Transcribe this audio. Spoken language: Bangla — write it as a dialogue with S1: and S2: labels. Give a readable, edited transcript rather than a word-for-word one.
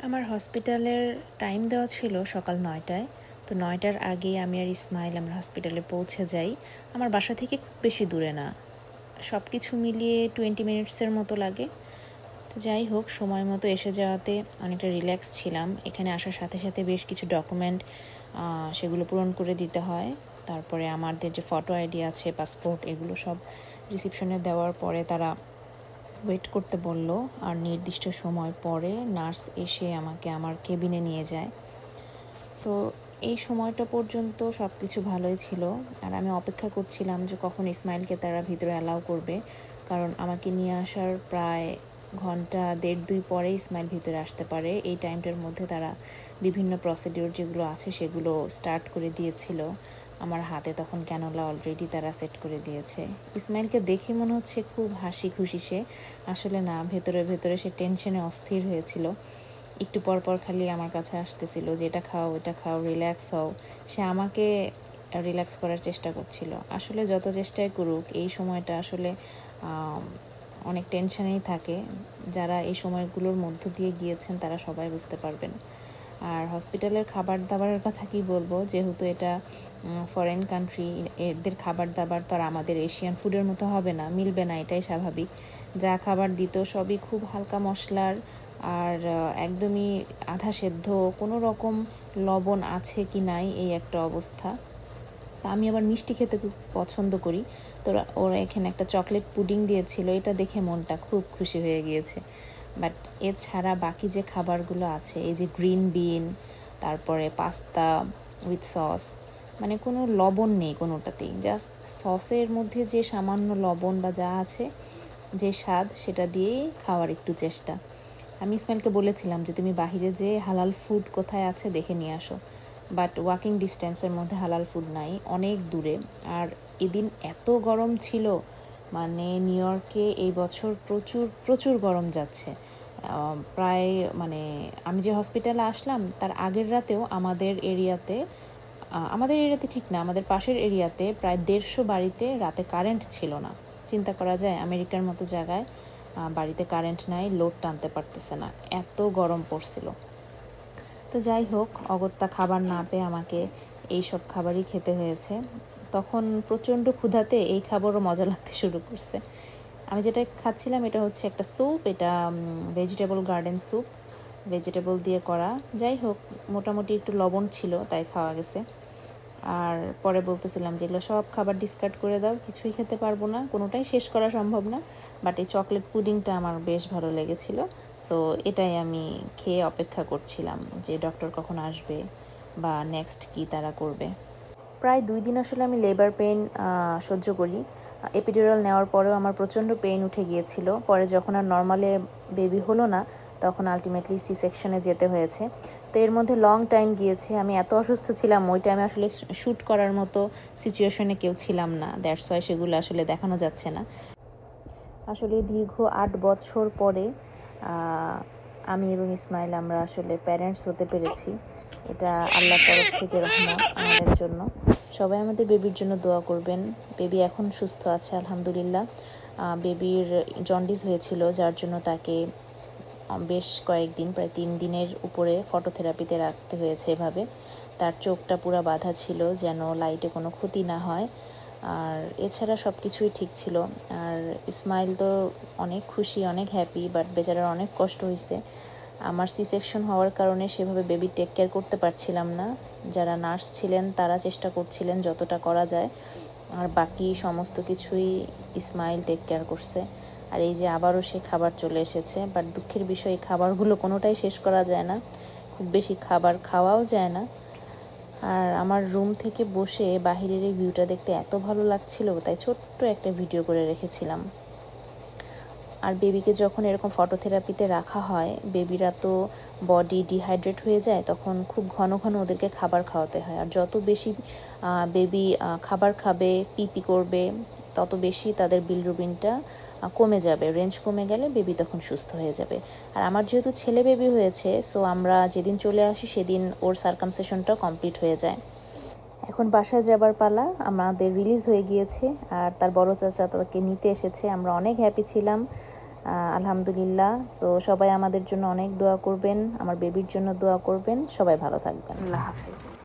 S1: আমার হসপিটালের টাইম দেওয়া ছিল সকাল ৯টায়। তো ৯টার আগেই আমি আর ইসমাইল আমরা হসপিটালে পৌঁছে যাই। আমার বাসা থেকে খুব বেশি দূরে না, সব কিছু মিলিয়ে 20 মিনিটসের মতো লাগে। তো যাই হোক, সময় মতো এসে যাওয়াতে অনেকটা রিল্যাক্স ছিলাম। এখানে আসার সাথে সাথে বেশ কিছু ডকুমেন্ট সেগুলো পূরণ করে দিতে হয়। তারপরে আমাদের যে ফটো আইডি আছে, পাসপোর্ট, এগুলো সব রিসিপশনে দেওয়ার পরে তারা ওয়েট করতে বলল। আর নির্দিষ্ট সময় পরে নার্স এসে আমাকে আমার কেবিনে নিয়ে যায়। সো এই সময়টা পর্যন্ত সব কিছু ভালোই ছিল। আর আমি অপেক্ষা করছিলাম যে কখন ইসমাইলকে তারা ভিতরে অ্যালাউ করবে, কারণ আমাকে নিয়ে আসার প্রায় ঘন্টা 1.5-2 পরে ইসমাইল ভিতরে আসতে পারে। এই টাইমটার মধ্যে তারা বিভিন্ন প্রসিডিওর যেগুলো আছে সেগুলো স্টার্ট করে দিয়েছিল। আমার হাতে তখন ক্যানোলা অলরেডি তারা সেট করে দিয়েছে। ইসমাইলকে দেখে মনে হচ্ছে খুব হাসি খুশি সে, আসলে না, ভেতরে ভেতরে সে টেনশনে অস্থির হয়েছিল। একটু পর পর খালি আমার কাছে আসতেছিল যে এটা খাও, এটা খাও, রিল্যাক্স হও। সে আমাকে রিল্যাক্স করার চেষ্টা করছিল। আসলে যত চেষ্টাই করুক, এই সময়টা আসলে অনেক টেনশনেই থাকে। যারা এই সময়গুলোর মধ্য দিয়ে গিয়েছেন তারা সবাই বুঝতে পারবেন। আর হসপিটালের খাবার দাবারের কথা কি বলবো, যেহেতু এটা ফরেন কান্ট্রি, এদের খাবার দাবার তো আর আমাদের এশিয়ান ফুডের মতো হবে না, মিলবে না, এটাই স্বাভাবিক। যা খাবার দিত সবই খুব হালকা মশলার, আর একদমই আধা সেদ্ধ, কোনো রকম লবণ আছে কি নাই এই একটা অবস্থা। তা আমি আবার মিষ্টি খেতে খুব পছন্দ করি। তো ওরা এখানে একটা চকলেট পুডিং দিয়েছিল, এটা দেখে মনটা খুব খুশি হয়ে গিয়েছে। বাট এছাড়া বাকি যে খাবারগুলো আছে, এই যে গ্রিন বিন, তারপরে পাস্তা উইথ সস, মানে কোনো লবণ নেই কোনোটাতেই, জাস্ট সসের মধ্যে যে সামান্য লবণ বা যা আছে, যে স্বাদ, সেটা দিয়েই খাওয়ার একটু চেষ্টা। আমি ইসমাইলকে বলেছিলাম যে তুমি বাহিরে যে হালাল ফুড কোথায় আছে দেখে নিয়ে আসো, বাট ওয়াকিং ডিস্টেন্সের মধ্যে হালাল ফুড নাই, অনেক দূরে। আর এদিন এত গরম ছিল, মানে নিউ ইয়র্কে এই বছর প্রচুর প্রচুর গরম যাচ্ছে। প্রায় মানে আমি যে হসপিটালে আসলাম তার আগের রাতেও আমাদের এরিয়াতে ঠিক না, আমাদের পাশের এরিয়াতে প্রায় 150 বাড়িতে রাতে কারেন্ট ছিল না। চিন্তা করা যায়, আমেরিকার মতো জায়গায় বাড়িতে কারেন্ট নাই, লোড টানতে পারতেছে না, এত গরম পড়ছিল। তো যাই হোক, অগত্যা খাবার না পেয়ে আমাকে এই সব খাবারই খেতে হয়েছে। তখন প্রচণ্ড ক্ষুধাতে এই খাবারও মজা লাগতে শুরু করছে। আমি যেটা খাচ্ছিলাম এটা হচ্ছে একটা স্যুপ, এটা ভেজিটেবল গার্ডেন স্যুপ, ভেজিটেবল দিয়ে করা। যাই হোক, মোটামুটি একটু লবণ ছিল তাই খাওয়া গেছে। আর পরে বলতেছিলাম যেগুলো সব খাবার ডিসকার্ড করে দাও, কিছুই খেতে পারবো না, কোনোটাই শেষ করা সম্ভব না। বাট এই চকলেট পুডিংটা আমার বেশ ভালো লেগেছিল। সো এটাই আমি খেয়ে অপেক্ষা করছিলাম যে ডক্টর কখন আসবে বা নেক্সট কি তারা করবে। প্রায় 2 দিন আসলে আমি লেবার পেইন সহ্য করি। এপিডুরাল নেওয়ার পরেও আমার প্রচণ্ড পেইন উঠে গিয়েছিল। পরে যখন আর নর্মালে বেবি হলো না, তখন আলটিমেটলি সি সেকশনে যেতে হয়েছে। তো এর মধ্যে লং টাইম গিয়েছে। আমি এত অসুস্থ ছিলাম, ওই টাইমে আসলে শ্যুট করার মতো সিচুয়েশনে কেউ ছিলাম না, দ্যাটস ওয়াই সেগুলো আসলে দেখানো যাচ্ছে না। আসলে দীর্ঘ 8 বছর পরে আমি এবং ইসমাইল আমরা আসলে প্যারেন্টস হতে পেরেছি। এটা আল্লাহর তরফ থেকে রহমত আমাদের জন্য। সবাই আমাদের বেবির জন্য দোয়া করবেন। বেবি এখন সুস্থ আছে আলহামদুলিল্লাহ। বেবির জন্ডিস হয়েছিল, যার জন্য তাকে বেশ কয়েকদিন, প্রায় 3 দিনের উপরে ফটোথেরাপিতে রাখতে হয়েছে। এভাবে তার চোখটা পুরো বাঁধা ছিল যেন লাইটে কোনো ক্ষতি না হয়। আর এছাড়া সব কিছুই ঠিক ছিল। আর ইসমাইল তো অনেক খুশি, অনেক হ্যাপি, বাট বেচারার অনেক কষ্ট হয়েছে। আমার সি সেকশন হওয়ার কারণে সেভাবে বেবি টেক কেয়ার করতে পারছিলাম না। যারা নার্স ছিলেন তারা চেষ্টা করছিলেন যতটা করা যায়, আর বাকি সমস্ত কিছুই ইসমাইল টেক কেয়ার করছে। আর এই যে আবারও সে খাবার চলে এসেছে, বাট দুঃখের বিষয় এই খাবারগুলো কোনোটাই শেষ করা যায় না, খুব বেশি খাবার খাওয়াও যায় না। আর আমার রুম থেকে বসে বাহিরের এই ভিউটা দেখতে এত ভালো লাগছিল, তাই ছোট্ট একটা ভিডিও করে রেখেছিলাম। আর বেবিকে যখন এরকম ফটোথেরাপিতে রাখা হয়, বেবিরা তো বডি ডিহাইড্রেট হয়ে যায়, তখন খুব ঘন ঘন ওদেরকে খাবার খাওয়াতে হয়। আর যত বেশি বেবি খাবার খাবে, পিপি করবে, তত বেশি তাদের বিলিরুবিনটা কমে যাবে। রেঞ্জ কমে গেলে বেবি তখন সুস্থ হয়ে যাবে। আর আমার যেহেতু ছেলে বেবি হয়েছে, সো আমরা যেদিন চলে আসি সেদিন ওর সার্কামসিশনটা কমপ্লিট হয়ে যায়। এখন বাসায় যাবার পালা, আমাদের রিলিজ হয়ে গিয়েছে আর তার বড় চাচা তাকে নিতে এসেছে। আমরা অনেক হ্যাপি ছিলাম। আলহামদুলিল্লাহ। সো সবাই আমাদের জন্য অনেক দোয়া করবেন, আমার বেবির জন্য দোয়া করবেন। সবাই ভালো থাকবেন। আল্লাহ হাফিজ।